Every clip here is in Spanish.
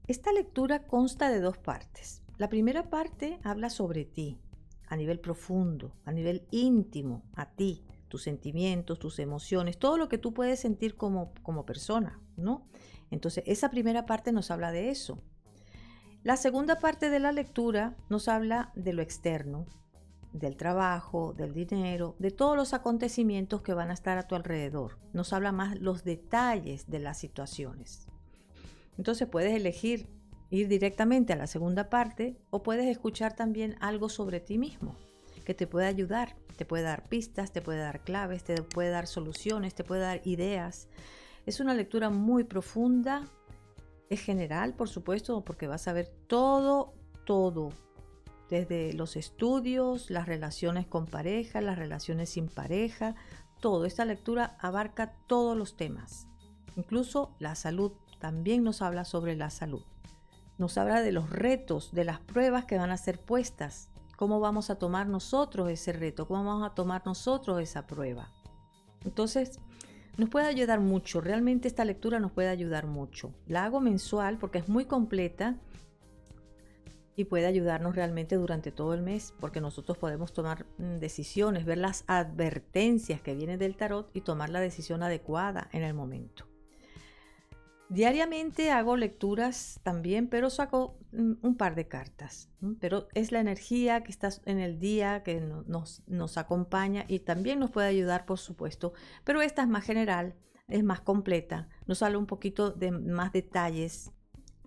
Esta lectura consta de dos partes. La primera parte habla sobre ti, a nivel profundo, a nivel íntimo, a ti, tus sentimientos, tus emociones, todo lo que tú puedes sentir como persona, ¿no? Entonces, esa primera parte nos habla de eso. La segunda parte de la lectura nos habla de lo externo, del trabajo, del dinero, de todos los acontecimientos que van a estar a tu alrededor. Nos habla más los detalles de las situaciones. Entonces puedes elegir ir directamente a la segunda parte o puedes escuchar también algo sobre ti mismo que te puede ayudar, te puede dar pistas, te puede dar claves, te puede dar soluciones, te puede dar ideas. Es una lectura muy profunda, es general, por supuesto, porque vas a ver todo, desde los estudios, las relaciones con pareja, las relaciones sin pareja, todo. Esta lectura abarca todos los temas, incluso la salud. También nos habla sobre la salud. Nos habla de los retos, de las pruebas que van a ser puestas. ¿Cómo vamos a tomar nosotros ese reto? ¿Cómo vamos a tomar nosotros esa prueba? Entonces, nos puede ayudar mucho. Realmente esta lectura nos puede ayudar mucho. La hago mensual porque es muy completa y puede ayudarnos realmente durante todo el mes, porque nosotros podemos tomar decisiones, ver las advertencias que vienen del tarot y tomar la decisión adecuada en el momento. Diariamente hago lecturas también, pero saco un par de cartas. Pero es la energía que está en el día que nos acompaña y también nos puede ayudar, por supuesto. Pero esta es más general, es más completa, nos habla un poquito de más detalles.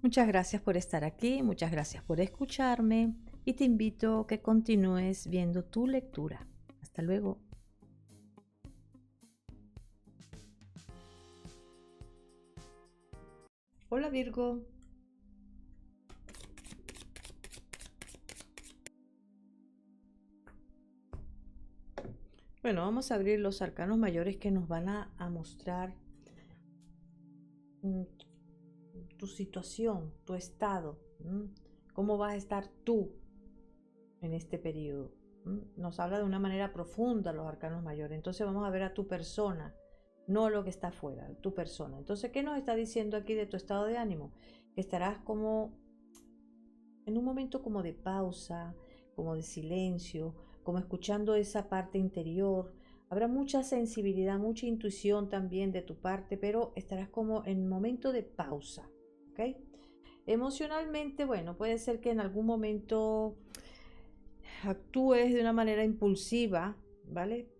Muchas gracias por estar aquí, muchas gracias por escucharme y te invito a que continúes viendo tu lectura. Hasta luego. Hola Virgo. Bueno, vamos a abrir los arcanos mayores que nos van a mostrar tu situación, tu estado, cómo vas a estar tú en este periodo. Nos habla de una manera profunda los arcanos mayores. Entonces vamos a ver a tu persona, no lo que está afuera, tu persona. Entonces, ¿qué nos está diciendo aquí de tu estado de ánimo? Que estarás como en un momento como de pausa, como de silencio, como escuchando esa parte interior. Habrá mucha sensibilidad, mucha intuición también de tu parte, pero estarás como en un momento de pausa, ¿ok? Emocionalmente, bueno, puede ser que en algún momento actúes de una manera impulsiva, ¿vale?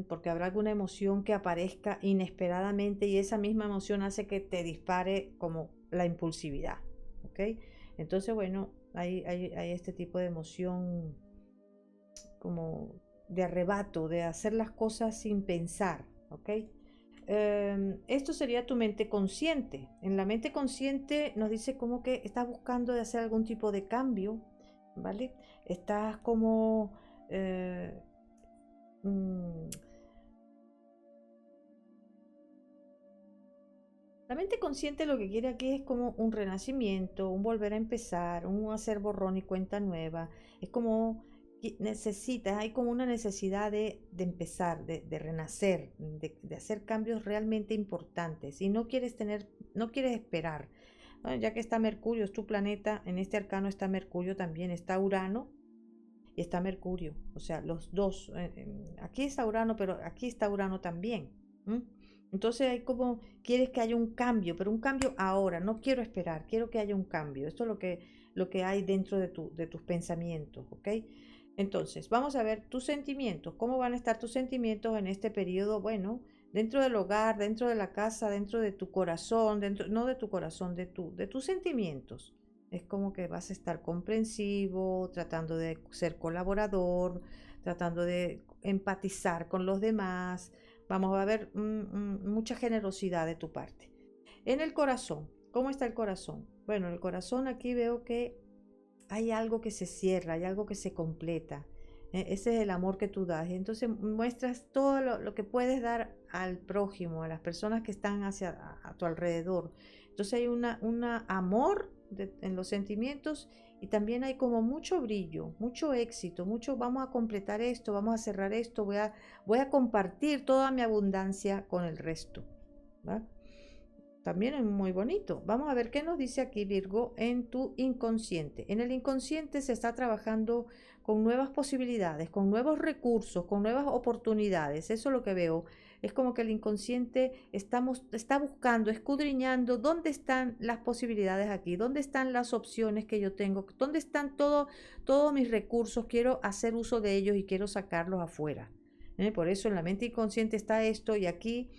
Porque habrá alguna emoción que aparezca inesperadamente y esa misma emoción hace que te dispare como la impulsividad, ¿ok? Entonces, bueno, hay este tipo de emoción como de arrebato, de hacer las cosas sin pensar, ¿ok? Esto sería tu mente consciente. En la mente consciente nos dice como que estás buscando de hacer algún tipo de cambio, ¿vale? Estás como mm, la mente consciente lo que quiere aquí es como un renacimiento, un volver a empezar, un hacer borrón y cuenta nueva. Es como que necesitas, hay como una necesidad de empezar, de renacer, de hacer cambios realmente importantes. Y no quieres tener, no quieres esperar. Bueno, ya que está Mercurio, es tu planeta, en este arcano está Mercurio también, está Urano y está Mercurio. O sea, los dos. Aquí está Urano, pero aquí está Urano también. ¿M? Entonces hay como, quieres que haya un cambio, pero un cambio ahora, no quiero esperar, quiero que haya un cambio. Esto es lo que hay dentro de tus pensamientos, ¿ok? Entonces, vamos a ver tus sentimientos, cómo van a estar tus sentimientos en este periodo, bueno, dentro del hogar, dentro de la casa, dentro de tu corazón, dentro, no de tu corazón, de tus sentimientos. Es como que vas a estar comprensivo, tratando de ser colaborador, tratando de empatizar con los demás. Vamos a ver mucha generosidad de tu parte. En el corazón, ¿cómo está el corazón? Bueno, el corazón aquí veo que hay algo que se cierra, hay algo que se completa. Ese es el amor que tú das. Entonces muestras todo lo que puedes dar al prójimo, a las personas que están a tu alrededor. Entonces hay un amor en los sentimientos y también hay como mucho brillo, mucho éxito, mucho vamos a completar esto, vamos a cerrar esto, voy a compartir toda mi abundancia con el resto, ¿va? también es muy bonito. Vamos a ver qué nos dice aquí Virgo en tu inconsciente. En el inconsciente se está trabajando con nuevas posibilidades, con nuevos recursos, con nuevas oportunidades. Eso es lo que veo. Es como que el inconsciente está buscando, escudriñando dónde están las posibilidades aquí, dónde están las opciones que yo tengo, dónde están todos mis recursos. Quiero hacer uso de ellos y quiero sacarlos afuera. Por eso en la mente inconsciente está esto, y aquí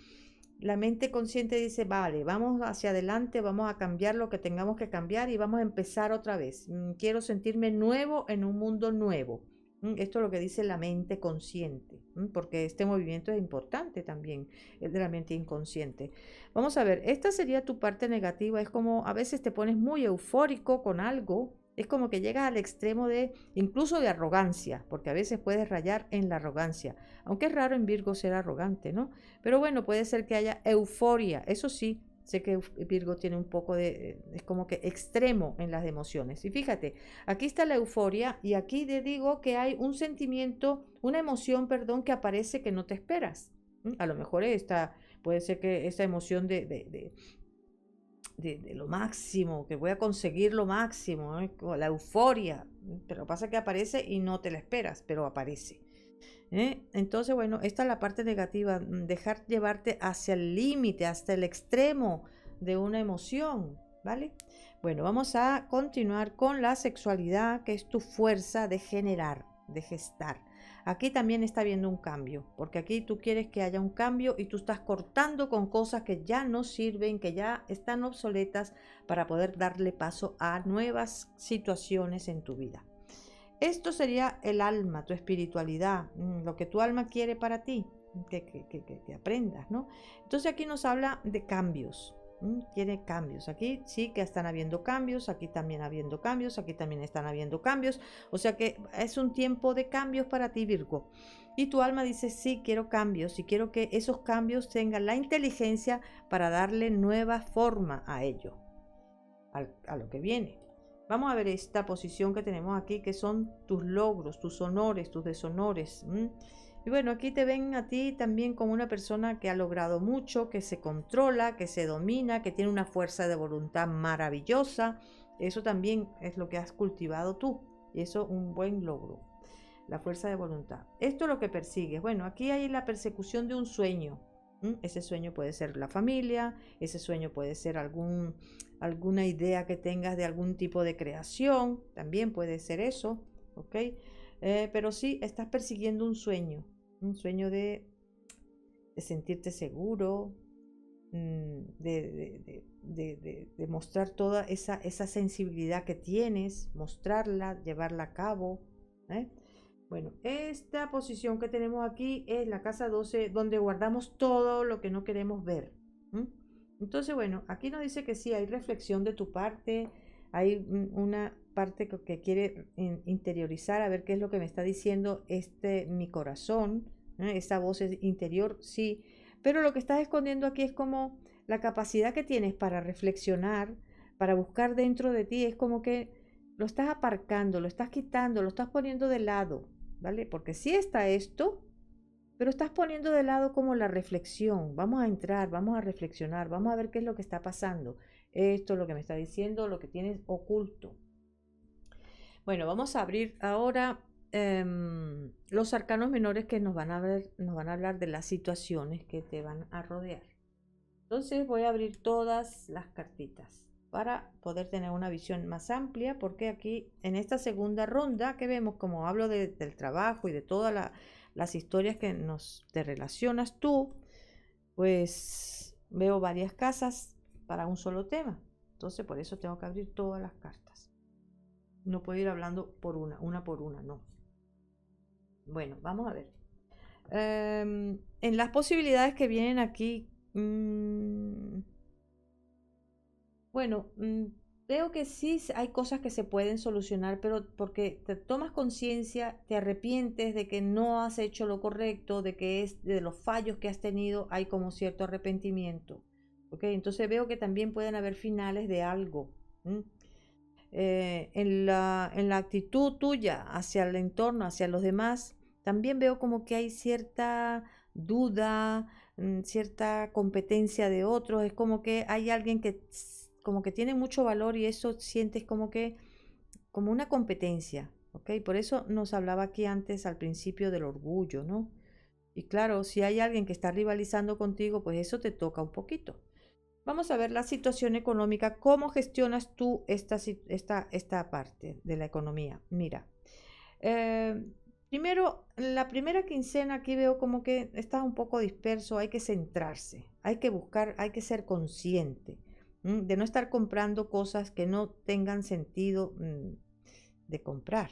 la mente consciente dice, vale, vamos hacia adelante, vamos a cambiar lo que tengamos que cambiar y vamos a empezar otra vez. Quiero sentirme nuevo en un mundo nuevo. Esto es lo que dice la mente consciente, porque este movimiento es importante también, es de la mente inconsciente. Vamos a ver, esta sería tu parte negativa. Es como a veces te pones muy eufórico con algo. Es como que llegas al extremo de, incluso de arrogancia, porque a veces puedes rayar en la arrogancia. Aunque es raro en Virgo ser arrogante, ¿no? Pero bueno, puede ser que haya euforia. Eso sí, sé que Virgo tiene un poco de, es como que extremo en las emociones. Y fíjate, aquí está la euforia y aquí te digo que hay un sentimiento, una emoción, perdón, que aparece que no te esperas. A lo mejor puede ser que esa emoción de lo máximo, que voy a conseguir lo máximo, ¿eh? La euforia, pero pasa que aparece y no te la esperas, pero aparece. Entonces, bueno, esta es la parte negativa, dejar llevarte hacia el límite, hasta el extremo de una emoción, ¿vale? Bueno, vamos a continuar con la sexualidad, que es tu fuerza de generar, de gestar. Aquí también está habiendo un cambio, porque aquí tú quieres que haya un cambio y tú estás cortando con cosas que ya no sirven, que ya están obsoletas, para poder darle paso a nuevas situaciones en tu vida. Esto sería el alma, tu espiritualidad, lo que tu alma quiere para ti, que aprendas, ¿no? Entonces aquí nos habla de cambios. Quiere cambios. Aquí sí que están habiendo cambios, aquí también habiendo cambios, aquí también están habiendo cambios. O sea que es un tiempo de cambios para ti, Virgo. Y tu alma dice, sí, quiero cambios y quiero que esos cambios tengan la inteligencia para darle nueva forma a ello, a lo que viene. Vamos a ver esta posición que tenemos aquí, que son tus logros, tus honores, tus deshonores. Y bueno, aquí te ven a ti también como una persona que ha logrado mucho, que se controla, que se domina, que tiene una fuerza de voluntad maravillosa. Eso también es lo que has cultivado tú. Y eso es un buen logro, la fuerza de voluntad. Esto es lo que persigues. Bueno, aquí hay la persecución de un sueño. Ese sueño puede ser la familia, ese sueño puede ser alguna idea que tengas de algún tipo de creación, también puede ser eso, ¿ok? Pero sí, estás persiguiendo un sueño de sentirte seguro, de mostrar toda esa sensibilidad que tienes, mostrarla, llevarla a cabo, ¿eh? Bueno, esta posición que tenemos aquí es la casa 12, donde guardamos todo lo que no queremos ver. Entonces, bueno, aquí nos dice que sí, hay reflexión de tu parte, hay una parte que quiere interiorizar, a ver qué es lo que me está diciendo mi corazón, esa voz interior, sí, pero lo que estás escondiendo aquí es como la capacidad que tienes para reflexionar, para buscar dentro de ti, es como que lo estás aparcando, lo estás quitando, lo estás poniendo de lado, ¿vale? Porque sí está esto, pero estás poniendo de lado como la reflexión. Vamos a entrar, vamos a reflexionar, vamos a ver qué es lo que está pasando. Esto es lo que me está diciendo, lo que tienes oculto. Bueno, vamos a abrir ahora los arcanos menores, que nos van a hablar de las situaciones que te van a rodear. Entonces voy a abrir todas las cartitas para poder tener una visión más amplia, porque aquí en esta segunda ronda que vemos, como hablo del trabajo y de todas las historias que te relacionas tú, pues veo varias casas para un solo tema. Entonces por eso tengo que abrir todas las cartas. No puedo ir hablando una por una, no. Bueno, vamos a ver. En las posibilidades que vienen aquí, bueno, veo que sí hay cosas que se pueden solucionar, pero porque te tomas conciencia, te arrepientes de que no has hecho lo correcto, de los fallos que has tenido, hay como cierto arrepentimiento. ¿Ok? Entonces veo que también pueden haber finales de algo. En la actitud tuya hacia el entorno, hacia los demás, también veo como que hay cierta duda, cierta competencia de otros, es como que hay alguien que como que tiene mucho valor y eso sientes como que, como una competencia, ¿ok? Por eso nos hablaba aquí antes al principio del orgullo, ¿no? Y claro, si hay alguien que está rivalizando contigo, pues eso te toca un poquito. Vamos a ver la situación económica, cómo gestionas tú esta parte de la economía. Mira, eh, primero, la primera quincena aquí veo como que estás un poco disperso, hay que centrarse, hay que buscar, hay que ser consciente de no estar comprando cosas que no tengan sentido de comprar.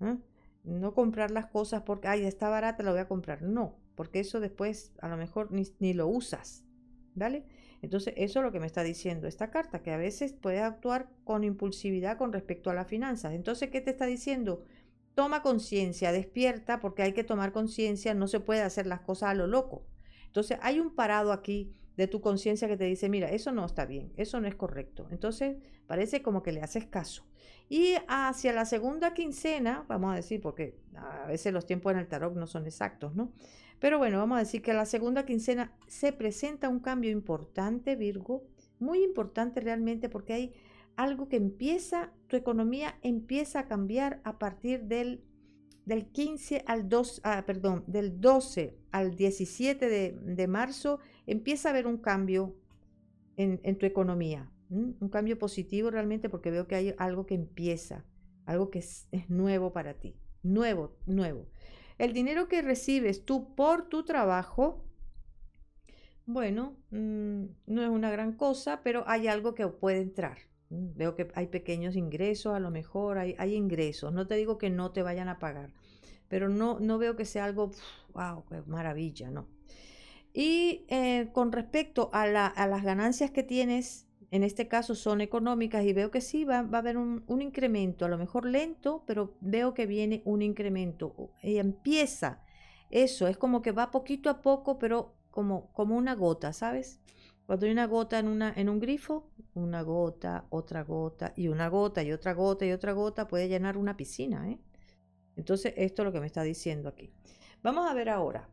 ¿eh? No comprar las cosas porque, ay, está barata, la voy a comprar. No, porque eso después a lo mejor ni lo usas, ¿vale? Entonces, eso es lo que me está diciendo esta carta, que a veces puedes actuar con impulsividad con respecto a las finanzas. Entonces, ¿qué te está diciendo? Toma conciencia, despierta, porque hay que tomar conciencia, no se puede hacer las cosas a lo loco. Entonces, hay un parado aquí de tu conciencia que te dice, mira, eso no está bien, eso no es correcto. Entonces, parece como que le haces caso. Y hacia la segunda quincena, vamos a decir, porque a veces los tiempos en el tarot no son exactos, ¿no? Pero bueno, vamos a decir que a la segunda quincena se presenta un cambio importante, Virgo, muy importante realmente porque hay algo que empieza, tu economía empieza a cambiar a partir del 15 al 2, perdón, del 12 al 17 de marzo, empieza a haber un cambio en tu economía. Un cambio positivo realmente porque veo que hay algo que empieza, algo que es nuevo para ti, nuevo, nuevo. El dinero que recibes tú por tu trabajo, bueno, no es una gran cosa, pero hay algo que puede entrar. Veo que hay pequeños ingresos, a lo mejor hay ingresos. No te digo que no te vayan a pagar, pero no veo que sea algo, wow, qué maravilla, no. Y con respecto a las ganancias que tienes, en este caso son económicas y veo que sí, va a haber un incremento, a lo mejor lento, pero veo que viene un incremento. Y empieza eso, es como que va poquito a poco, pero como una gota, ¿sabes? Cuando hay una gota en un grifo, una gota, otra gota y una gota y otra gota y otra gota puede llenar una piscina, ¿eh? Entonces, esto es lo que me está diciendo aquí. Vamos a ver ahora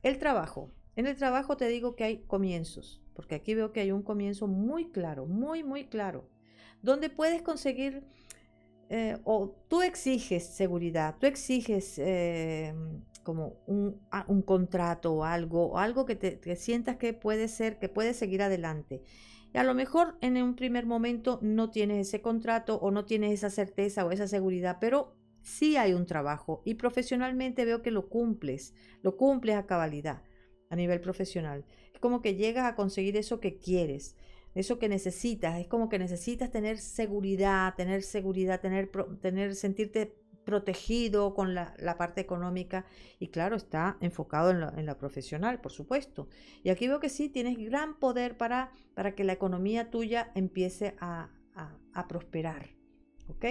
el trabajo. En el trabajo te digo que hay comienzos, porque aquí veo que hay un comienzo muy claro, muy, muy claro, donde puedes conseguir, o tú exiges seguridad, tú exiges como un contrato o algo que sientas que puede ser, que puedes seguir adelante. Y a lo mejor en un primer momento no tienes ese contrato o no tienes esa certeza o esa seguridad, pero sí hay un trabajo y profesionalmente veo que lo cumples a cabalidad a nivel profesional. Es como que llegas a conseguir eso que quieres, eso que necesitas. Es como que necesitas sentirte protegido con la parte económica y claro, está enfocado en la profesional, por supuesto. Y aquí veo que sí, tienes gran poder para que la economía tuya empiece a prosperar. ¿Ok?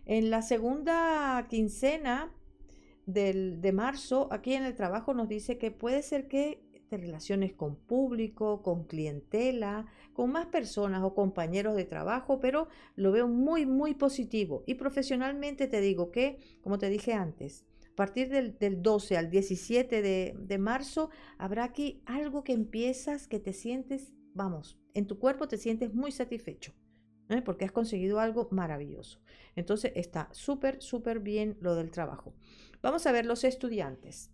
En la segunda quincena de marzo, aquí en el trabajo nos dice que puede ser que te relaciones con público, con clientela, con más personas o compañeros de trabajo, pero lo veo muy, muy positivo. Y profesionalmente te digo que, como te dije antes, a partir del 12 al 17 de marzo, habrá aquí algo que empiezas, que te sientes, vamos, en tu cuerpo te sientes muy satisfecho. Porque has conseguido algo maravilloso. Entonces está súper, súper bien lo del trabajo. Vamos a ver los estudiantes.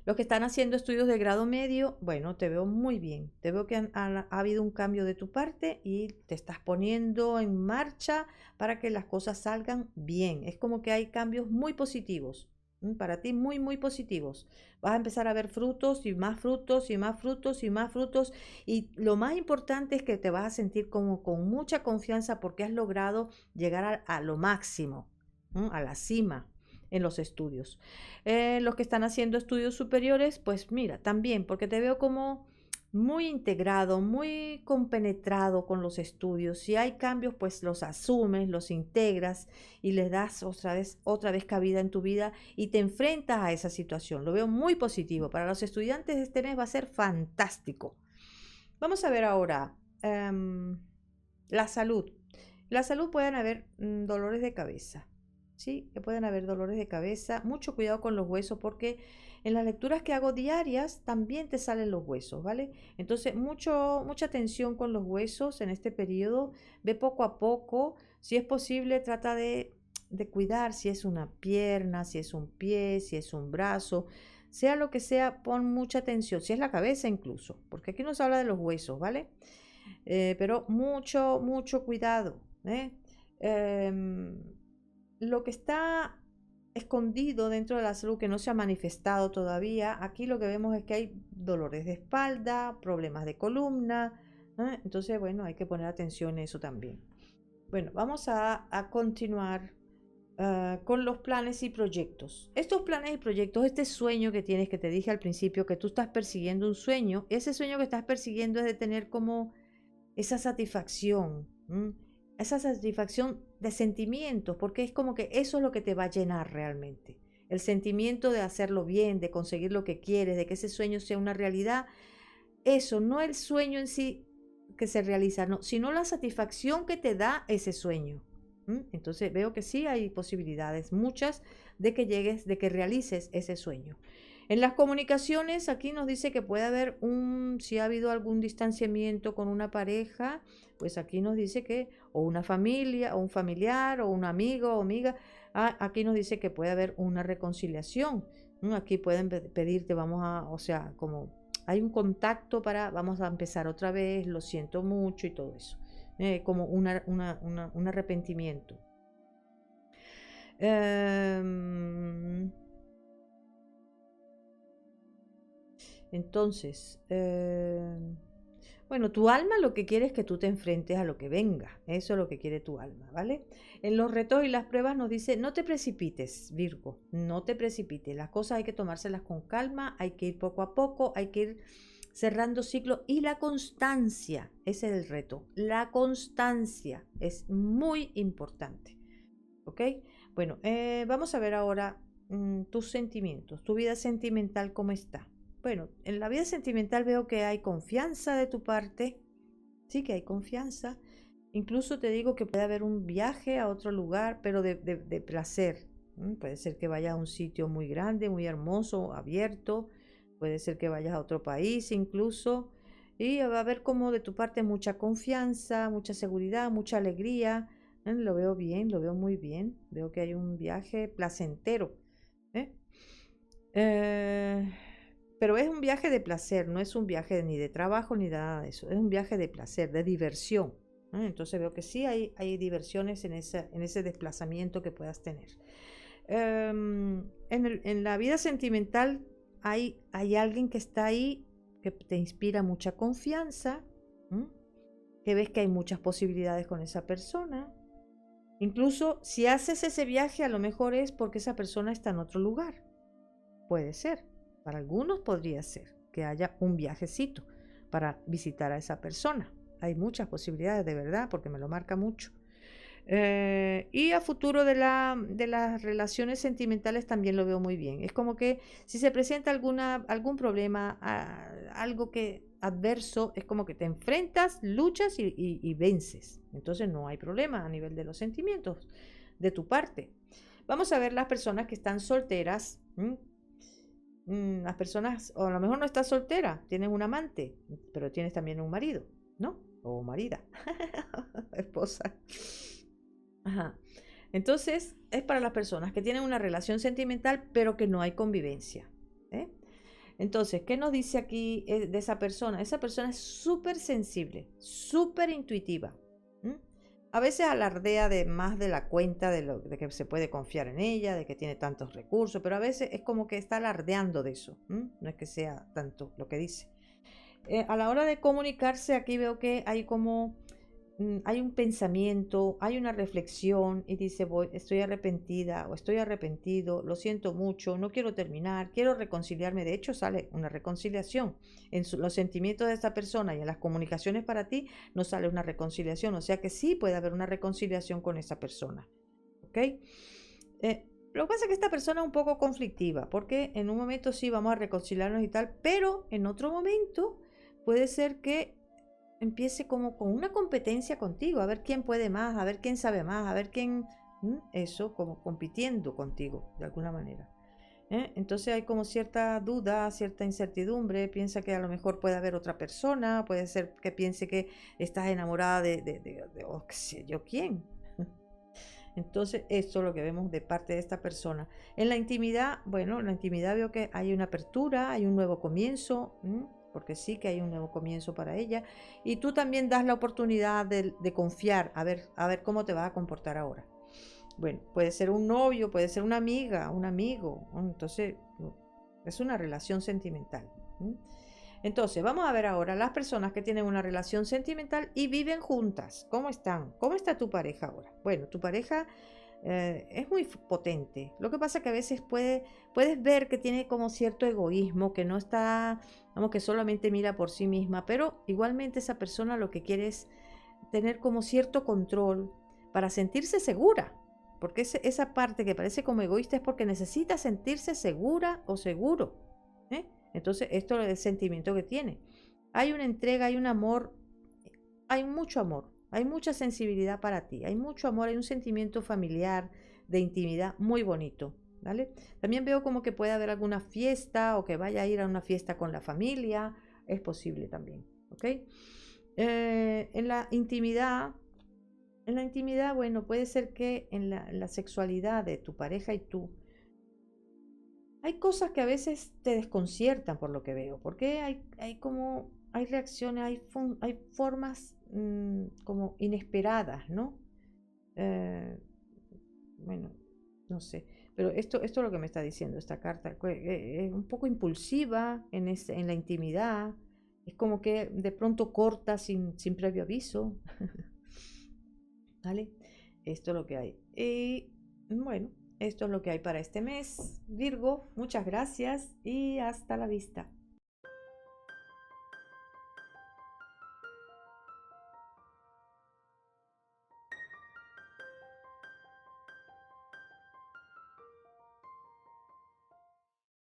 Los que están haciendo estudios de grado medio, bueno, te veo muy bien. Te veo que ha habido un cambio de tu parte y te estás poniendo en marcha para que las cosas salgan bien. Es como que hay cambios muy positivos. Para ti muy, muy positivos. Vas a empezar a ver frutos y más frutos y más frutos y más frutos. Y lo más importante es que te vas a sentir como con mucha confianza porque has logrado llegar a lo máximo, a la cima en los estudios. Los que están haciendo estudios superiores, pues mira, también, porque te veo como muy integrado, muy compenetrado con los estudios. Si hay cambios, pues los asumes, los integras y les das otra vez cabida en tu vida y te enfrentas a esa situación. Lo veo muy positivo. Para los estudiantes este mes va a ser fantástico. Vamos a ver ahora la salud. La salud pueden haber dolores de cabeza. sí, que pueden haber dolores de cabeza. Mucho cuidado con los huesos porque en las lecturas que hago diarias también te salen los huesos, ¿vale? Entonces, mucha atención con los huesos en este periodo. Ve poco a poco. Si es posible, trata de cuidar si es una pierna, si es un pie, si es un brazo. Sea lo que sea, pon mucha atención. Si es la cabeza incluso, porque aquí nos habla de los huesos, ¿vale? Pero mucho cuidado, ¿eh? Em, lo que está escondido dentro de la salud que no se ha manifestado todavía, aquí lo que vemos es que hay dolores de espalda, problemas de columna, ¿eh? Entonces, bueno, hay que poner atención en eso también. Bueno, vamos a continuar con los planes y proyectos. Estos planes y proyectos, este sueño que tienes, que te dije al principio, que tú estás persiguiendo un sueño, ese sueño que estás persiguiendo es de tener como esa satisfacción, ¿m? Esa satisfacción de sentimientos, porque es como que eso es lo que te va a llenar realmente. El sentimiento de hacerlo bien, de conseguir lo que quieres, de que ese sueño sea una realidad. Eso, no el sueño en sí que se realiza, no, sino la satisfacción que te da ese sueño. Entonces veo que sí hay posibilidades, muchas, de que llegues, de que realices ese sueño. En las comunicaciones, aquí nos dice que puede haber si ha habido algún distanciamiento con una pareja, pues aquí nos dice que, o una familia, o un familiar, o un amigo o amiga, aquí nos dice que puede haber una reconciliación. Aquí pueden pedirte, o sea, como hay un contacto vamos a empezar otra vez, lo siento mucho y todo eso. Como un arrepentimiento. Entonces, bueno, tu alma lo que quiere es que tú te enfrentes a lo que venga. Eso es lo que quiere tu alma, ¿vale? En los retos y las pruebas nos dice, no te precipites, Virgo, no te precipites. Las cosas hay que tomárselas con calma, hay que ir poco a poco, hay que ir cerrando ciclos y la constancia, ese es el reto. La constancia es muy importante, ¿ok? Bueno, vamos a ver ahora tus sentimientos, tu vida sentimental, ¿cómo está? Bueno, en la vida sentimental veo que hay confianza de tu parte, sí que hay confianza. Incluso te digo que puede haber un viaje a otro lugar, pero de placer. Puede ser que vayas a un sitio muy grande, muy hermoso, abierto. Puede ser que vayas a otro país incluso. Y va a haber como de tu parte mucha confianza, mucha seguridad, mucha alegría. Lo veo bien, lo veo muy bien. Veo que hay un viaje placentero. ¿eh? Eh, pero es un viaje de placer, no es un viaje ni de trabajo ni nada de eso. Es un viaje de placer, de diversión. Entonces veo que sí hay diversiones en ese desplazamiento que puedas tener. En la vida sentimental hay alguien que está ahí, que te inspira mucha confianza, que ves que hay muchas posibilidades con esa persona. Incluso si haces ese viaje, a lo mejor es porque esa persona está en otro lugar. Puede ser. Para algunos podría ser que haya un viajecito para visitar a esa persona. Hay muchas posibilidades, de verdad, porque me lo marca mucho. Y a futuro de las relaciones sentimentales también lo veo muy bien. Es como que si se presenta algún problema, algo que adverso, es como que te enfrentas, luchas y vences. Entonces no hay problema a nivel de los sentimientos de tu parte. Vamos a ver las personas que están solteras. Las personas, o a lo mejor no estás soltera, tienes un amante, pero tienes también un marido, ¿no? O marida, esposa. Ajá. Entonces, es para las personas que tienen una relación sentimental, pero que no hay convivencia. ¿eh? Entonces, ¿qué nos dice aquí de esa persona? Esa persona es súper sensible, súper intuitiva. A veces alardea de más de la cuenta de que se puede confiar en ella, de que tiene tantos recursos, pero a veces es como que está alardeando de eso. No es que sea tanto lo que dice. A la hora de comunicarse, aquí veo que hay como hay un pensamiento, hay una reflexión y dice, estoy arrepentida o estoy arrepentido, lo siento mucho, no quiero terminar, quiero reconciliarme. De hecho, sale una reconciliación. En los sentimientos de esta persona y en las comunicaciones para ti no sale una reconciliación. O sea que sí puede haber una reconciliación con esa persona. ¿Ok? Lo que pasa es que esta persona es un poco conflictiva, porque en un momento sí vamos a reconciliarnos y tal, pero en otro momento puede ser que empiece como con una competencia contigo, a ver quién puede más, a ver quién sabe más, a ver quién eso como compitiendo contigo de alguna manera. Entonces hay como cierta duda, cierta incertidumbre, piensa que a lo mejor puede haber otra persona, puede ser que piense que estás enamorada de o qué sé yo quién. Entonces, esto es lo que vemos de parte de esta persona. En la intimidad, bueno, en la intimidad veo que hay una apertura, hay un nuevo comienzo, porque sí que hay un nuevo comienzo para ella. Y tú también das la oportunidad de confiar, a ver cómo te vas a comportar ahora. Bueno, puede ser un novio, puede ser una amiga, un amigo. Entonces, es una relación sentimental. Entonces, vamos a ver ahora las personas que tienen una relación sentimental y viven juntas. ¿Cómo están? ¿Cómo está tu pareja ahora? Bueno, tu pareja es muy potente. Lo que pasa es que a veces puedes ver que tiene como cierto egoísmo, que no está, vamos, que solamente mira por sí misma, pero igualmente esa persona lo que quiere es tener como cierto control para sentirse segura. Porque esa parte que parece como egoísta es porque necesita sentirse segura o seguro. ¿eh? Entonces, esto es el sentimiento que tiene. Hay una entrega, hay un amor, hay mucho amor, hay mucha sensibilidad para ti, hay mucho amor, hay un sentimiento familiar, de intimidad muy bonito. ¿Vale? También veo como que puede haber alguna fiesta o que vaya a ir a una fiesta con la familia, es posible también. ¿Ok? En la intimidad, bueno, puede ser que en la sexualidad de tu pareja y tú, hay cosas que a veces te desconciertan por lo que veo, porque hay reacciones, hay formas como inesperadas, ¿no? Eh, bueno, no sé, pero esto es lo que me está diciendo esta carta, es un poco impulsiva en la intimidad, es como que de pronto corta sin previo aviso, ¿vale? Esto es lo que hay. Y bueno, esto es lo que hay para este mes. Virgo, muchas gracias y hasta la vista.